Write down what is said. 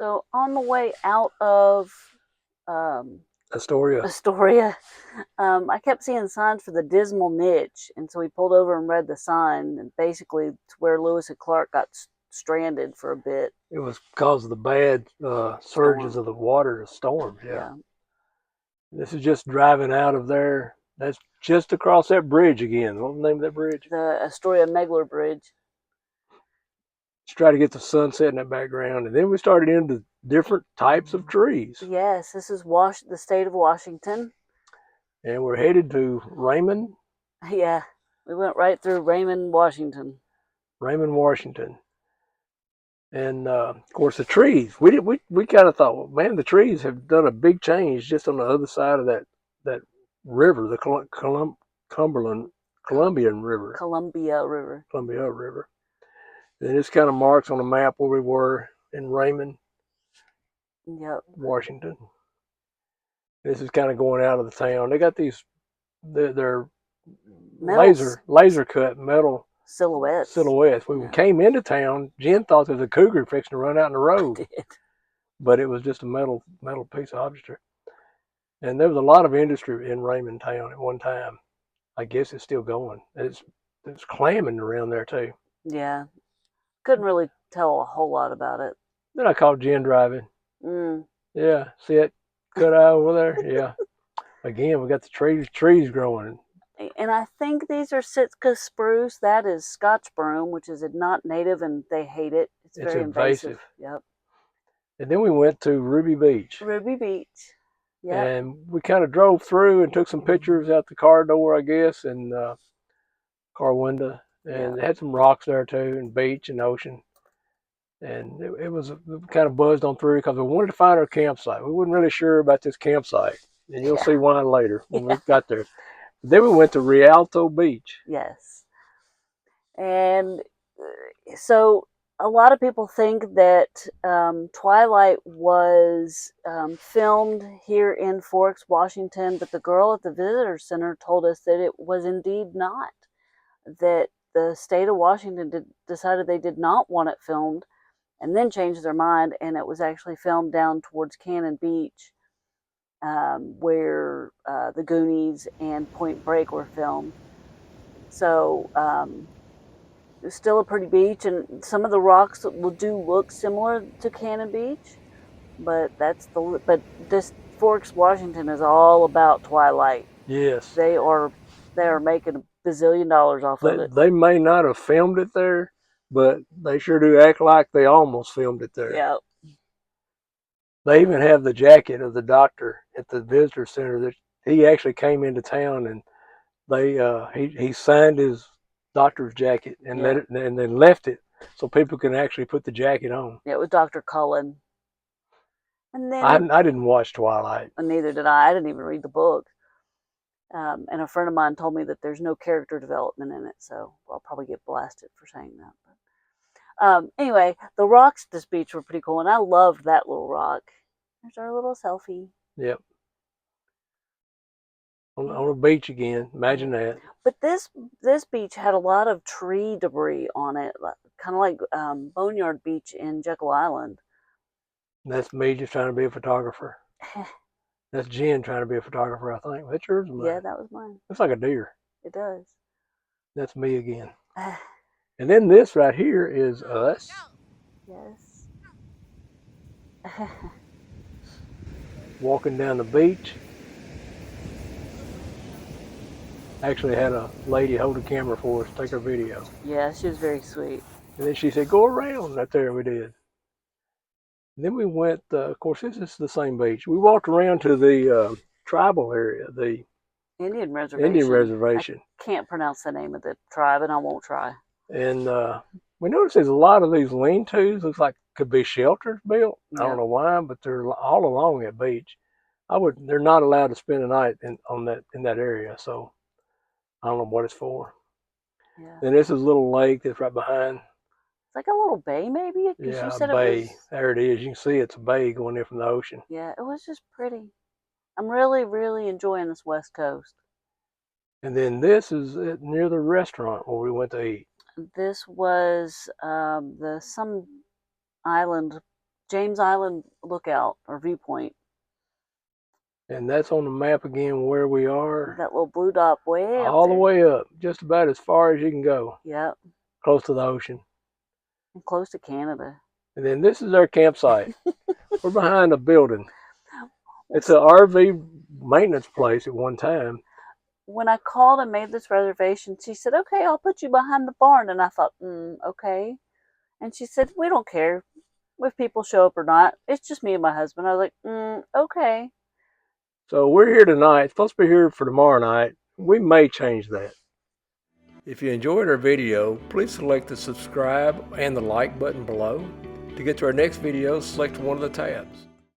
So on the way out of Astoria. Astoria, I kept seeing signs for the Dismal Niche, and so we pulled over and read the sign, and basically it's where Lewis and Clark got stranded for a bit. It was because of the bad surges Storm. of the water, the storms. Yeah. Yeah. This is just driving out of there. That's just across that bridge again. What's the name of that bridge? The Astoria Megler Bridge. Let's try to get the sunset in the background. And then we started into different types of trees. Yes, this is the state of Washington. And we're headed to Raymond. Yeah, we went right through Raymond, Washington. Raymond, Washington. And of course, the trees. We kind of thought, well, man, the trees have done a big change just on the other side of that river, the Columbian River. Columbia River. Columbia River. And this kind of marks on the map where we were in Raymond, Yep. Washington. This is kind of going out of the town. They got these, they're laser cut metal silhouettes. When we came into town, Jen thought there was a cougar fixing to run out in the road. But it was just a metal piece of object. And there was a lot of industry in Raymond town at one time. I guess it's still going. It's clamming around there too. Yeah. Couldn't really tell a whole lot about it. Then I caught Jen driving. Yeah, see that cut eye over there? Yeah. Again, we got the trees growing. And I think these are Sitka spruce. That is Scotch broom, which is not native, and they hate it. It's very invasive. Yep. And then we went to Ruby Beach. Ruby Beach. Yeah. And we kind of drove through and took some pictures out the car door, I guess, and car window. And it had some rocks there too, and beach and ocean. And it was kind of buzzed on through because we wanted to find our campsite. We weren't really sure about this campsite, and you'll see why later when we got there. Then we went to Rialto Beach. Yes. And so a lot of people think that Twilight was filmed here in Forks, Washington, but the girl at the visitor center told us that it was indeed not. That the state of Washington decided they did not want it filmed, and then changed their mind, and it was actually filmed down towards Cannon Beach, where the Goonies and Point Break were filmed. So it's still a pretty beach, and some of the rocks do look similar to Cannon Beach, but this Forks, Washington is all about Twilight. Yes, they are making $1 bazillion off of it. They may not have filmed it there, but they sure do act like they almost filmed it there. Yeah. They even have the jacket of the doctor at the visitor center that he actually came into town, and he signed his doctor's jacket and and then left it so people can actually put the jacket on. Yeah, it was Dr. Cullen. And then I didn't watch Twilight. Neither did I. I didn't even read the book. And a friend of mine told me that there's no character development in it, so I'll probably get blasted for saying that. But anyway, the rocks at this beach were pretty cool, and I loved that little rock. There's our little selfie. Yep. On a beach again. Imagine that. But this beach had a lot of tree debris on it, kind of like Boneyard Beach in Jekyll Island. That's me just trying to be a photographer. That's Jen trying to be a photographer, I think. That's yours or mine? Yeah, that was mine. Looks like a deer. It does. That's me again. And then this right here is us. Yes. Walking down the beach. Actually had a lady hold a camera for us, take our video. Yeah, she was very sweet. And then she said, go around. Right there we did. And then we went, of course, this is the same beach. We walked around to the tribal area, the Indian Reservation. I can't pronounce the name of the tribe, and I won't try. And we noticed there's a lot of these lean-tos. Looks like could be shelters built. I don't know why, but they're all along that beach. They're not allowed to spend a night in that area, so I don't know what it's for. Yeah. And this is a little lake that's right behind. It's like a little bay, maybe? Yeah, a bay. There it is. You can see it's a bay going in from the ocean. Yeah, it was just pretty. I'm really, really enjoying this West Coast. And then this is near the restaurant where we went to eat. This was some island James Island Lookout or Viewpoint. And that's on the map again where we are. That little blue dot way up All there. the way up, just about as far as you can go. Yep. Close to the ocean. And close to Canada. And then this is our campsite. We're behind a building. It's an RV maintenance place at one time. When I called and made this reservation, she said, okay, I'll put you behind the barn. And I thought, okay. And she said, we don't care if people show up or not. It's just me and my husband. I was like, okay. So we're here tonight. It's supposed to be here for tomorrow night. We may change that. If you enjoyed our video, please select the subscribe and the like button below. To get to our next video, select one of the tabs.